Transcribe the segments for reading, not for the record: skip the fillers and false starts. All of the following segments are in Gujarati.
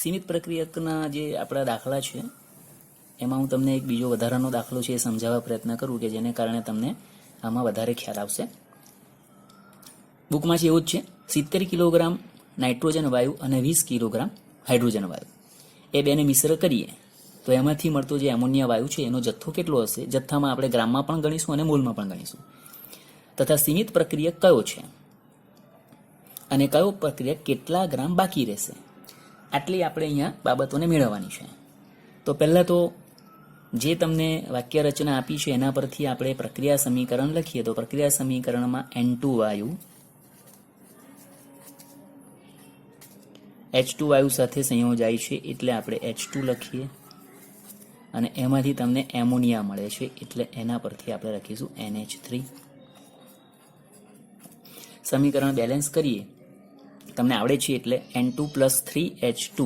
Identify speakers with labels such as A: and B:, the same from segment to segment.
A: સીમિત પ્રક્રિયકના જે આપણા દાખલા છે એમાં હું તમને એક બીજો વધારાનો દાખલો છે એ સમજાવવા પ્રયત્ન કરું કે જેને કારણે તમને આમાં વધારે ખ્યાલ આવશે. બુકમાં છે એવું જ છે, 70 કિલોગ્રામ નાઇટ્રોજન વાયુ અને 20 કિલોગ્રામ હાઇડ્રોજન વાયુ એ બેને મિશ્ર કરીએ તો એમાંથી મળતો જે એમોનિયા વાયુ છે એનો જથ્થો કેટલો હશે. જથ્થામાં આપણે ગ્રામમાં પણ ગણીશું અને મોલમાં પણ ગણીશું. તથા સીમિત પ્રક્રિયક કયો છે અને કયો પ્રક્રિયક કેટલા ગ્રામ બાકી રહેશે, આટલી આપણે અહીંયા બાબતોને મેળવવાની છે. તો પહેલાં તો જે તમને વાક્ય રચના આપી છે એના પરથી આપણે પ્રક્રિયા સમીકરણ લખીએ તો પ્રક્રિયા સમીકરણમાં N2 વાયુ H2 વાયુ સાથે સંયોજાય છે એટલે આપણે H2 લખીએ અને એમાંથી તમને એમોનિયા મળે છે એટલે એના પરથી આપણે લખીશું NH3. સમીકરણ બેલેન્સ કરીએ તમને આવડે છે એટલે N2 + 3H2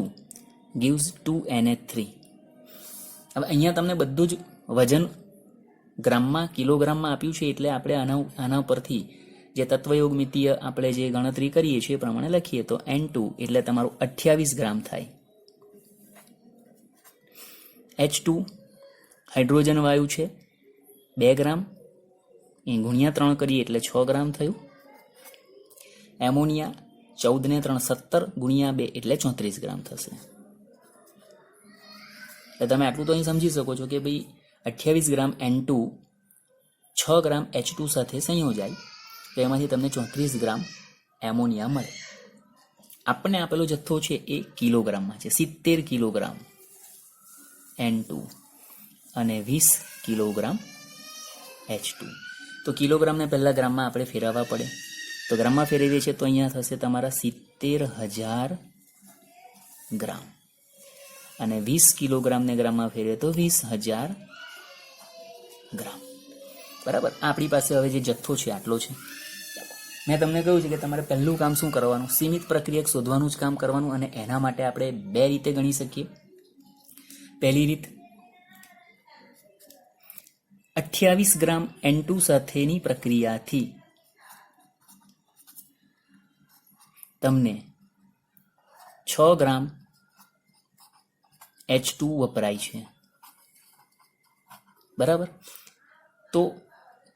A: gives 2NH3. હવે અહીંયા તમને બધું જ વજન ગ્રામમાં કિલોગ્રામમાં આપ્યું છે એટલે આપણે આના પરથી જે તત્વયોગમિતીય આપણે જે ગણતરી કરીએ છીએ એ પ્રમાણે લખીએ તો N2 એટલે તમારું 28 ગ્રામ થાય. H2 હાઇડ્રોજન વાયુ છે 2 ગ્રામ, એ ગુણ્યા 3 કરીએ એટલે 6 ગ્રામ થયું. એમોનિયા 14 ને 3 17 ગુણ્યા 2 એટલે 34 ગ્રામ થશે. એટલે તમે આટલું તો અહીં સમજી શકો છો કે ભાઈ 28 ગ્રામ N2 6 ગ્રામ H2 સાથે સંયોજાય તો એમાંથી તમને 34 ગ્રામ એમોનિયા મળે. આપણને આપેલો જથ્થો છે એ કિલોગ્રામમાં છે, 70 કિલોગ્રામ N2 અને 20 કિલોગ્રામ H2. તો કિલોગ્રામને પહેલા ગ્રામમાં આપણે ફેરવવા પડે તો ગ્રામમાં ફેરવીએ છીએ તો અહીંયા થશે તમારા 70,000 ગ્રામ અને 20 કિલોગ્રામને ગ્રામમાં ફેરવીએ તો 20,000 ગ્રામ. બરાબર, આપણી પાસે હવે જે જથ્થો છે આટલો છે. મેં તમને કહ્યું છે કે તમારે પહેલું કામ શું કરવાનું, સીમિત પ્રક્રિયક શોધવાનું જ કામ કરવાનું અને એના માટે આપણે 2 રીતે ગણી શકીએ. પહેલી રીત 28 ગ્રામ N2 સાથેની પ્રક્રિયાથી તમને 6 ગ્રામ H2 વપરાય છે. બરાબર, તો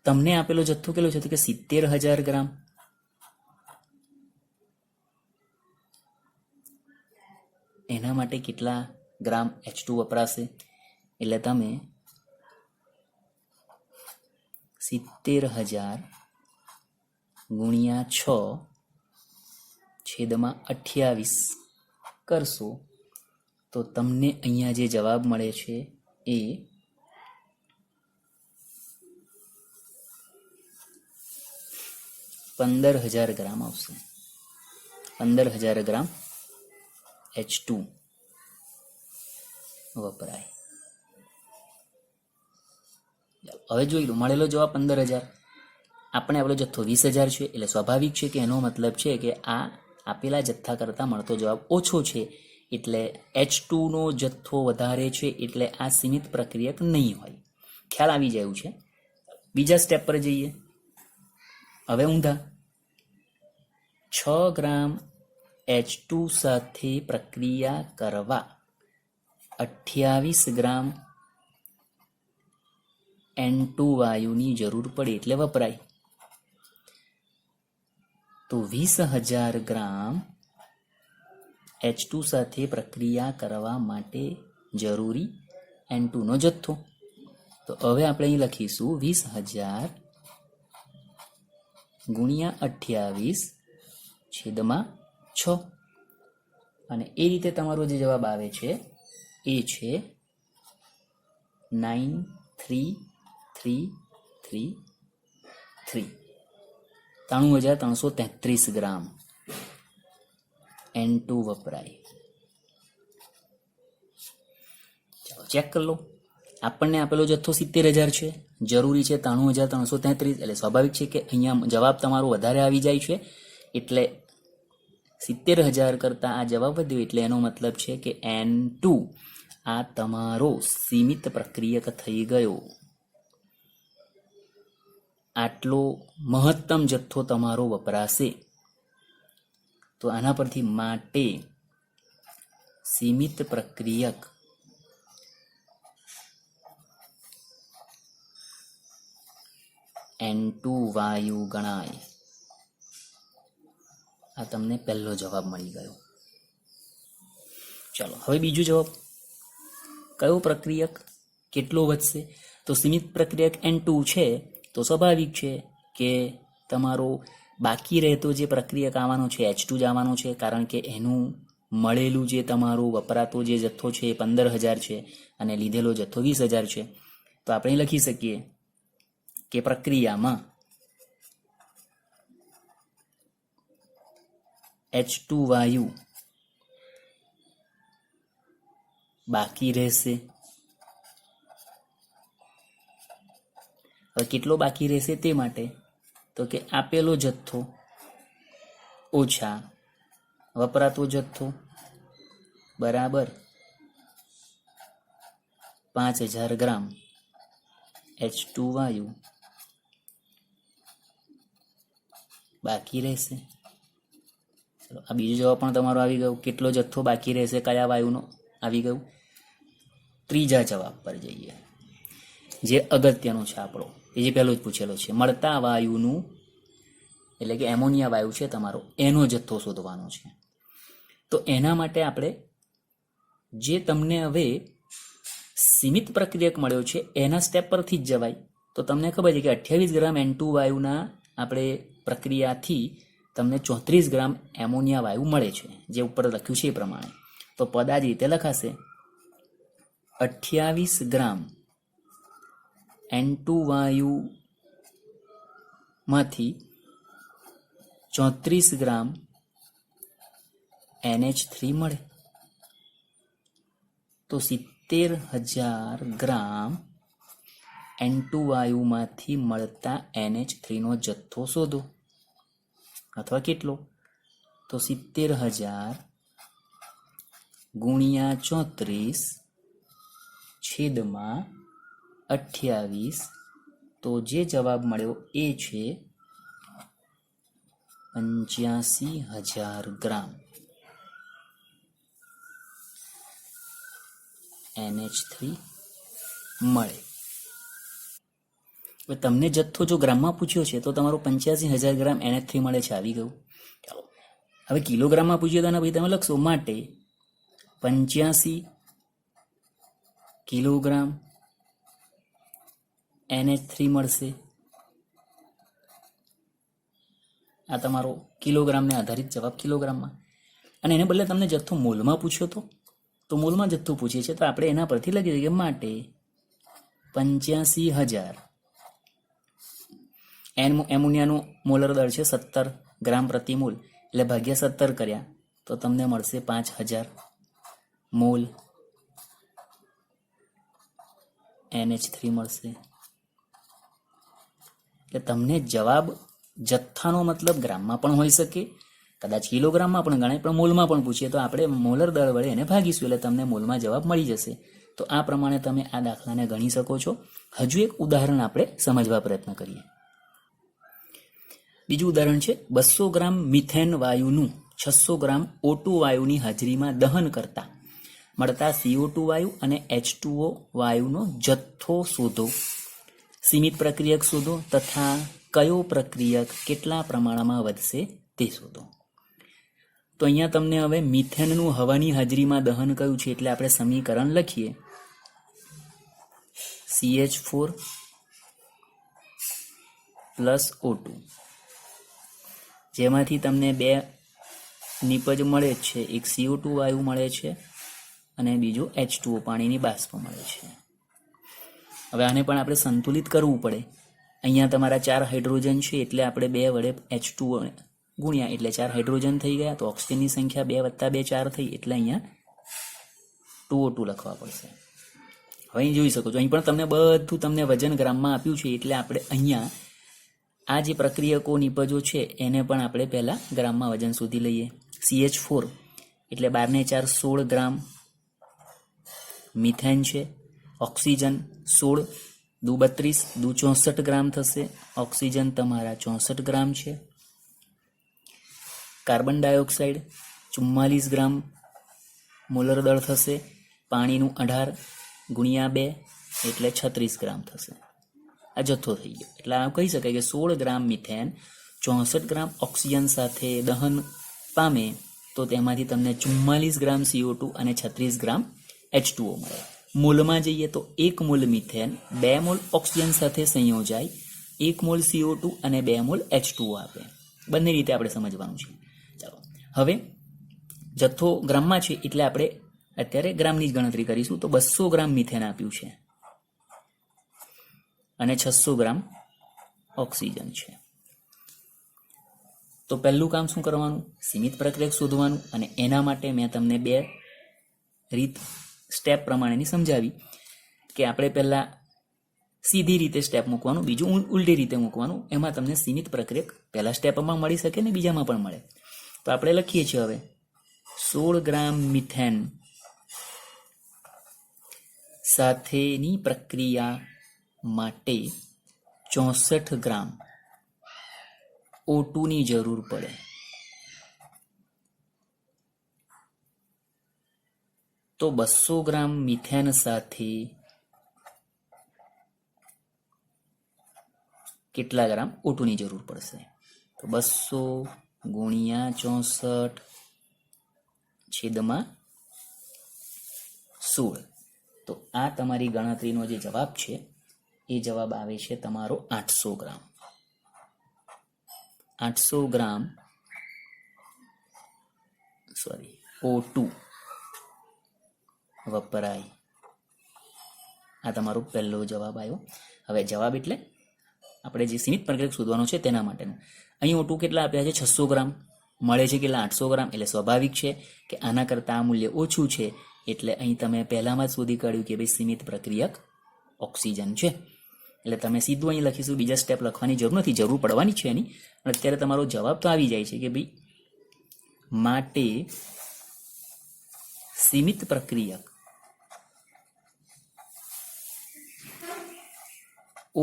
A: તમને આપેલો જથ્થો કેટલો છે તો કે 70,000 ગ્રામ. એના માટે કેટલા ગ્રામ H2 વપરાશે એટલે તમે 70,000 ગુણ્યા 6 છેદમાં 28 કરશો તો તમને અહીંયા જે જવાબ મળે છે એ 15,000 ગ્રામ આવશે. 15,000 ગ્રામ H2 વપરાય. હવે જોઈ લો, મળેલો જવાબ 15,000, આપણે આપણો જથ્થો 20,000 છે એટલે સ્વાભાવિક છે કે એનો મતલબ છે કે આ આપેલા જથ્થા કરતાં મળતો જવાબ ઓછો છે એટલે H2 નો જથ્થો વધારે છે એટલે આ સીમિત પ્રક્રિયક નહીં હોય. ખ્યાલ આવી જાય એવું છે. બીજા સ્ટેપ પર જઈએ. હવે ઊંધા 6 ગ્રામ H2 સાથે પ્રક્રિયા કરવા 28 ગ્રામ N2 વાયુની જરૂર પડે એટલે વપરાય. તો 20,000 ગ્રામ H2 સાથે પ્રક્રિયા કરવા માટે જરૂરી N2 નો જથ્થો. તો હવે આપણે અહીં લખીશું 20,000 ગુણ્યા 28 છેદમાં 6 અને એ રીતે તમારો જે જવાબ આવે છે એ છે 93,333 93,333 ગ્રામ N2 વપરાય. ચાલો ચેક કરી લો. આપણને આપેલો જથ્થો 70,000 છે, જરૂરી છે 93,333 એટલે સ્વાભાવિક છે કે અહીંયા જવાબ તમારો વધારે આવી જાય છે એટલે 70,000 કરતાં આ જવાબ વધ્યો એટલે એનો મતલબ છે કે N2 આ તમારો સીમિત પ્રક્રિયક થઈ ગયો. આટલો મહત્તમ જથ્થો તમારો વપરાશે. તો આના પરથી માટે સીમિત પ્રક્રિયક N2 વાયુ ગણાય. આ તમને પહેલો જવાબ મળી ગયો. ચલો હવે બીજો જવાબ, કયો પ્રક્રિયક કેટલો વધશે? તો સીમિત પ્રક્રિયક N2 છે તો સ્વાભાવિક છે કે તમારો બાકી રહેતો જે પ્રક્રિયક આવવાનો છે H2 જ આવવાનો છે, કારણ કે એનું મળેલું જે તમારું વપરાતો જે જથ્થો છે એ 15,000 છે અને લીધેલો જથ્થો 20,000 છે. તો આપણે લખી શકીએ કે પ્રક્રિયામાં H2 વાયુ બાકી રહેશે. હવે કેટલો બાકી રહેશે તે માટે તો કે આપેલો જથ્થો ઓછા વપરાતો જથ્થો બરાબર 5,000 ગ્રામ H2 વાયુ બાકી રહેશે. ચલો આ બીજો જવાબ પણ તમારો આવી ગયો. કેટલો જથ્થો બાકી રહેશે કયા વાયુનો આવી ગયું. ત્રીજા જવાબ પર જઈએ, જે અગત્યનો છે આપણો, એ જે પહેલો જ પૂછેલો છે. મળતા વાયુનું એટલે કે એમોનિયા વાયુ છે તમારો, એનો જથ્થો શોધવાનો છે. તો એના માટે આપણે જે તમને હવે સીમિત પ્રક્રિયક મળ્યો છે એના સ્ટેપ પરથી જ જવાય. તો તમને ખબર છે કે 28 ગ્રામ N2 વાયુના આપણે પ્રક્રિયાથી તમને 34 ગ્રામ એમોનિયા વાયુ મળે છે, જે ઉપર લખ્યું છે એ પ્રમાણે. તો પદ આ જ રીતે લખાશે, 28 ગ્રામ N2 વાયુમાંથી 34 ગ્રામ NH3 મળે. તો 70,000 ગ્રામ N2 વાયુમાંથી મળતા NH3 નો જથ્થો શોધો, અથવા કેટલો? તો 70,000 ગુણ્યા 34 છેદમાં 28. તો જે જવાબ મળ્યો એ છે 85,000 ગ્રામ NH3 મળે. હવે તમને જથ્થો જો ગ્રામમાં પૂછ્યો છે તો તમારો 85,000 ગ્રામ NH3 મળે છે, આવી ગયું. ચાલો હવે કિલોગ્રામમાં પૂછ્યો તો ભાઈ તમે લખશો, માટે 85 કિલોગ્રામ NH3 મળશે. આ તમારો કિલોગ્રામને આધારિત જવાબ કિલોગ્રામમાં. અને એને બદલે તમને જથ્થો મોલમાં પૂછ્યો તો મોલમાં જથ્થો પૂછે છે તો આપણે એના પરથી લખી દઈએ માટે 85,000. એમોનિયાનું મોલર દર છે 17 ગ્રામ પ્રતિ મોલ, એટલે ભાગ્યા 17 કર્યા તો તમને મળશે 5,000 મોલ NH3 મળશે. એટલે તમને જવાબ જથ્થાનો મતલબ ગ્રામમાં પણ હોઈ શકે, કદાચ કિલોગ્રામમાં પણ ગણાય, પણ મોલમાં પણ પૂછીએ તો આપણે મોલર દળ વડે એને ભાગીશું એટલે તમને મોલમાં જવાબ મળી જશે. તો આ પ્રમાણે તમે આ દાખલાને ગણી શકો છો. હજુ એક ઉદાહરણ આપણે સમજવા પ્રયત્ન કરીએ. બીજું ઉદાહરણ છે 200 ગ્રામ મિથેન વાયુનું 600 ગ્રામ O2 વાયુની હાજરીમાં દહન કરતા મળતા CO2 વાયુ અને H2O વાયુનો જથ્થો શોધો. સીમિત પ્રક્રિયક શોધો તથા કયો પ્રક્રિયક કેટલા પ્રમાણમાં વધશે તે શોધો. તો અહીંયા તમને હવે મિથેનનું હવાની હાજરીમાં દહન કયું છે એટલે આપણે સમીકરણ લખીએ, CH4 પ્લસ O2, જેમાંથી તમને બે નિપજ મળે છે, એક CO2 વાયુ મળે છે અને બીજું H2O પાણીની બાષ્પ મળે છે. હવે આને પણ આપણે સંતુલિત કરવું પડે. અહીંયા તમારા 4 હાઇડ્રોજન છે એટલે આપણે 2 વડે H2O ગુણ્યા એટલે 4 હાઇડ્રોજન થઈ ગયા, તો ઓક્સિજનની સંખ્યા 2 + 2 4 થઈ, એટલે અહીંયા 2O2 લખવા પડશે. હવે અહીં જોઈ શકો છો, અહીં પણ તમને બધું તમને વજન ગ્રામમાં આપ્યું છે એટલે આપણે અહીંયા આ જે પ્રક્રિયકો નિપજો છે એને પણ આપણે પહેલા ગ્રામમાં વજન શોધી લઈએ. CH4 એટલે 12 ને 4 16 ગ્રામ મિથેન છે. ઓક્સિજન 16 દુ 32 દુ 64 ગ્રામ થશે. ઓક્સિજન તમારા 64 ગ્રામ છે. કાર્બન ડાયોક્સાઇડ 44 ગ્રામ મોલર દળ થશે. પાણીનું 18 ગુણ્યા 2 એટલે 36 ગ્રામ થશે. આ જથ્થો થઈ ગયો. એટલે આમ કહી શકાય કે 16 ગ્રામ મિથેન 64 ગ્રામ ઓક્સિજન સાથે દહન પામે તો તેમાંથી તમને 44 ગ્રામ CO2 અને 36 ગ્રામ H2O મળે. મોલમાં જઈએ તો 1 મોલ મિથેન 2 મોલ ઓક્સિજન સાથે સંયોજાય 1 મોલ CO2 અને 2 મોલ H2O આપે. બંને રીતે આપણે સમજવાનું છે. ચાલો હવે જથ્થો ગ્રામમાં છે એટલે આપણે અત્યારે ગ્રામની જ ગણતરી કરીશું. તો 200 ગ્રામ મિથેન આપ્યું છે અને 600 ગ્રામ ઓક્સિજન છે. તો પહેલું કામ શું કરવાનું? સીમિત પ્રક્રિયક શોધવાનું. અને એના માટે મેં તમને 2 રીત સ્ટેપ પ્રમાણેની સમજાવી કે આપણે પહેલા સીધી રીતે સ્ટેપ મૂકવાનું, બીજું ઉલટી રીતે મૂકવાનું. એમાં તમને સીમિત પ્રક્રિયક પહેલા સ્ટેપમાં મળી શકે ને બીજામાં પણ મળે. તો આપણે લખીએ છીએ હવે 16 ગ્રામ મિથેન સાથેની પ્રક્રિયા માટે 64 ગ્રામ O2 ની જરૂર પડે. તો 200 ગ્રામ મિથેન સાથે કેટલા ગ્રામ O2 ની જરૂર પડશે? તો 200 ગુણ્યા 64 છેદમાં 16. તો આ તમારી ગણતરીનો જે જવાબ છે એ જવાબ આવે છે તમારો 800 ગ્રામ. 800 ગ્રામ O2 વપરાય. આ તમારો પહેલો જવાબ આવ્યો. હવે જવાબ એટલે આપણે જે સીમિત પ્રક્રિયક શોધવાનો છે તેના માટેનું. અહીં O2 કેટલા આપ્યા છે? 600 ગ્રામ. મળે છે કેટલા? 800 ગ્રામ. એટલે સ્વાભાવિક છે કે આના કરતાં આ મૂલ્ય ઓછું છે. એટલે અહીં તમે પહેલામાં જ શોધી કાઢ્યું કે ભાઈ સીમિત પ્રક્રિયક ઓક્સિજન છે. એટલે તમે સીધું અહીં લખીશું, બીજા સ્ટેપ લખવાની જરૂર નથી, જરૂર પડવાની છે એની. અત્યારે તમારો જવાબ તો આવી જાય છે કે ભાઈ માટે સીમિત પ્રક્રિયક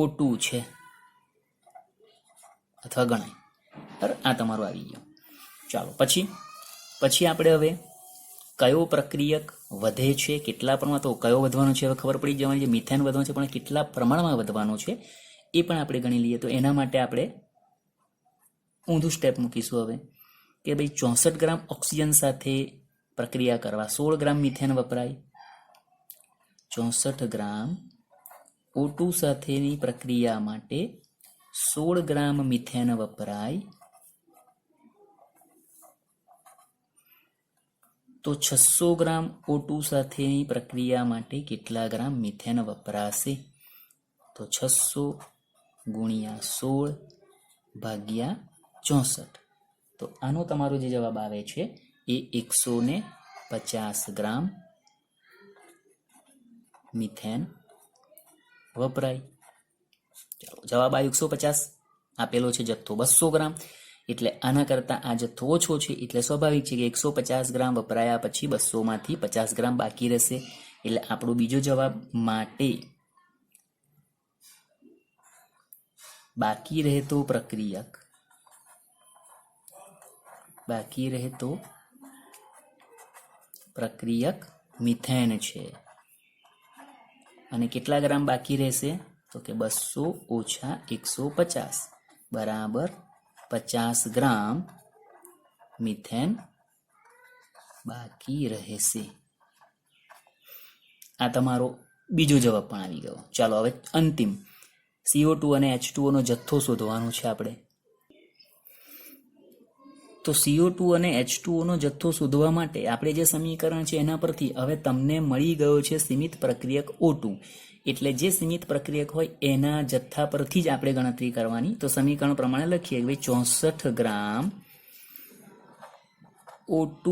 A: O2 છે અથવા ગણાય. બરાબર, આ તમારું આવી ગયો. ચાલો પછી આપણે હવે કયો પ્રક્રિયક વધે છે, કેટલા પ્રમાણમાં, તો કયો વધવાનો છે હવે ખબર પડી જવાની છે. મિથેન વધવાનો છે, પણ કેટલા પ્રમાણમાં વધવાનો છે એ પણ આપણે ગણી લઈએ. તો એના માટે આપણે ઊંધું સ્ટેપ મૂકીશું હવે કે ભાઈ 64 ગ્રામ ઓક્સિજન સાથે પ્રક્રિયા કરવા 16 ગ્રામ મિથેન વપરાય. 64 ગ્રામ O2 સાથેની પ્રક્રિયા માટે 16 ગ્રામ મિથેન વપરાય. તો 600 ગ્રામ O2 સાથેની પ્રક્રિયા માટે કેટલા ગ્રામ મિથેન વપરાશે? તો 600 ગુણ્યા 16 ભાગ્યા 64. તો આનો તમારો જે જવાબ આવે છે એ 150 ગ્રામ મિથેન વપરાય. ચાલો જવાબ આવ્યો 150. આપેલો છે જથ્થો 200 ગ્રામ. એટલે આના કરતાં આ જથ્થો ઓછો છે એટલે સ્વાભાવિક છે કે 150 ગ્રામ વપરાયા પછી 200 માંથી 50 ગ્રામ બાકી રહેશે. એટલે આપણો બીજો જવાબ માટે બાકી રહેતો પ્રક્રિયક મિથેન છે. અને કેટલા ગ્રામ બાકી રહેશે? તો કે 200 ઓછા 150 બરાબર 50 ગ્રામ મિથેન બાકી રહેશે. આ તમારો બીજો જવાબ પણ આવી ગયો. ચાલો હવે અંતિમ CO2 અને H2O નો જથ્થો શોધવાનો છે આપણે. તો CO2 અને H2O નો જથ્થો શોધવા માટે આપણે જે સમીકરણ છે એના પરથી હવે તમને મળી ગયો છે સીમિત પ્રક્રિયક O2. એટલે જે સીમિત પ્રક્રિયક હોય એના જથ્થા પરથી જ આપણે ગણતરી કરવાની. તો સમીકરણ પ્રમાણે લખીએ કે 64 ગ્રામ O2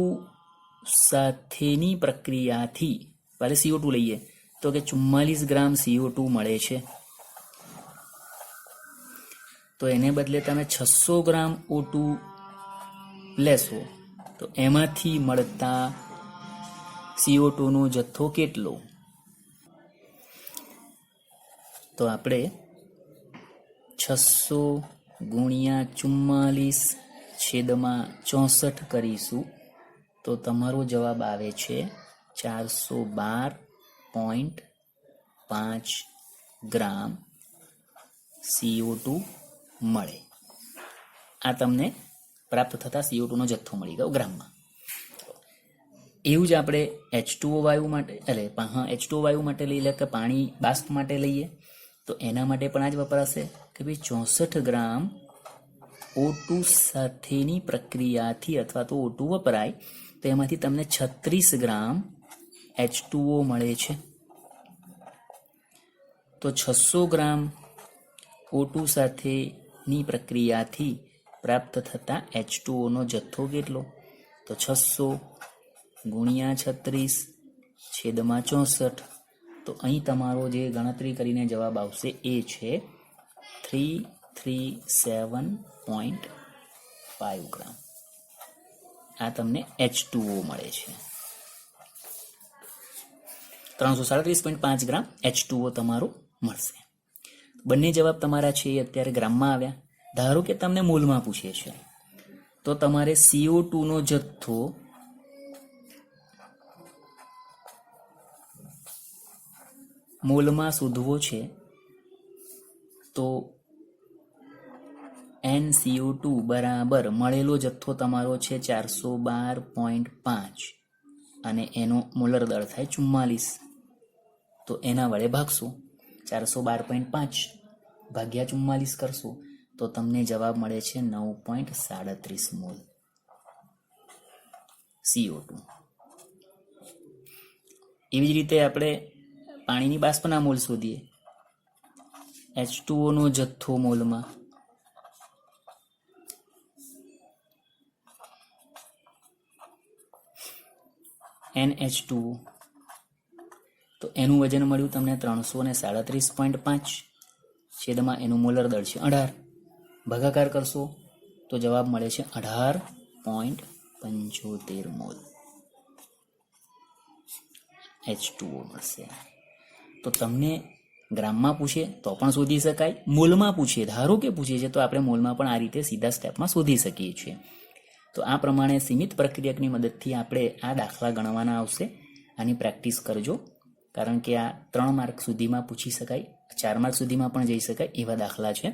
A: સાથેની પ્રક્રિયાથી પહેલે CO2 લઈએ તો કે 44 ગ્રામ CO2 મળે છે. તો એને બદલે તમે 600 ગ્રામ O2 લેશો તો એમાંથી મળતા CO2 નો જથ્થો કેટલો? તો આપણે 600 ગુણ્યા 44 છેદમાં 64 કરીશું. તો તો તમારો જવાબ આવે છે 412.5 ગ્રામ CO2 મળે. આ તમને પ્રાપ્ત થતા CO2 નો જથ્થો મળી ગયો ગ્રામમાં. એવું જ આપણે H2O વાયુ માટે H2O વાયુ માટે લઈ લે કે પાણી બાષ્પ માટે લઈએ તો એના માટે પણ આ જ વપરાશે કે ભાઈ 64 ગ્રામ O2 સાથેની પ્રક્રિયાથી અથવા તો O2 વપરાય તો એમાંથી તમને 36 ગ્રામ H2O મળે છે. તો 600 ગ્રામ O2 સાથેની પ્રક્રિયાથી પ્રાપ્ત થતા H2O નો જથ્થો કેટલો? તો 600 ગુણ્યા 36 છેદમાં 64. તો અહીં તમારો જે ગણતરી કરીને જવાબ આવશે એ છે 337.5 ગ્રામ. આ તમને H2O મળે છે. 337.5 ગ્રામ H2O તમારું મળશે. બંને જવાબ તમારા છે એ અત્યારે ગ્રામમાં આવ્યા. ધારો કે તમને મોલમાં પૂછે છે તો તમારે CO2 નો જથ્થો મોલમાં શોધવો છે. તો NCO2 બરાબર મળેલો જથ્થો તમારો છે 412.5 અને એનો મોલર દળ થાય 44. તો એના વડે ભાગશો 412.5 ભાગ્યા 44 કરશો તો તમને જવાબ મળે છે 9.37 મોલ CO2. એવી જ રીતે આપણે પાણીની બાષ્પના મોલ શોધીએ. H2O નો જથ્થો મોલમાં NH2O તો એનું વજન મળ્યું તમને 337.5 છેદમાં એનું મોલર દળ છે 18. ભાગાકાર કરશો તો જવાબ મળે છે 18.75 મોલ H2O મળશે. તો તમને ગ્રામમાં પૂછે તો પણ શોધી શકાય, મોલમાં પૂછે ધારો કે પૂછે છે તો આપણે મોલમાં પણ આ રીતે સીધા સ્ટેપમાં શોધી શકીએ છીએ. તો આ પ્રમાણે સીમિત પ્રક્રિયકની મદદથી આપણે આ દાખલા ગણવાના આવશે. આની પ્રેક્ટિસ કરજો, કારણ કે આ 3 માર્ક સુધીમાં પૂછી શકાય, 4 માર્ક સુધીમાં પણ જઈ શકાય એવા દાખલા છે.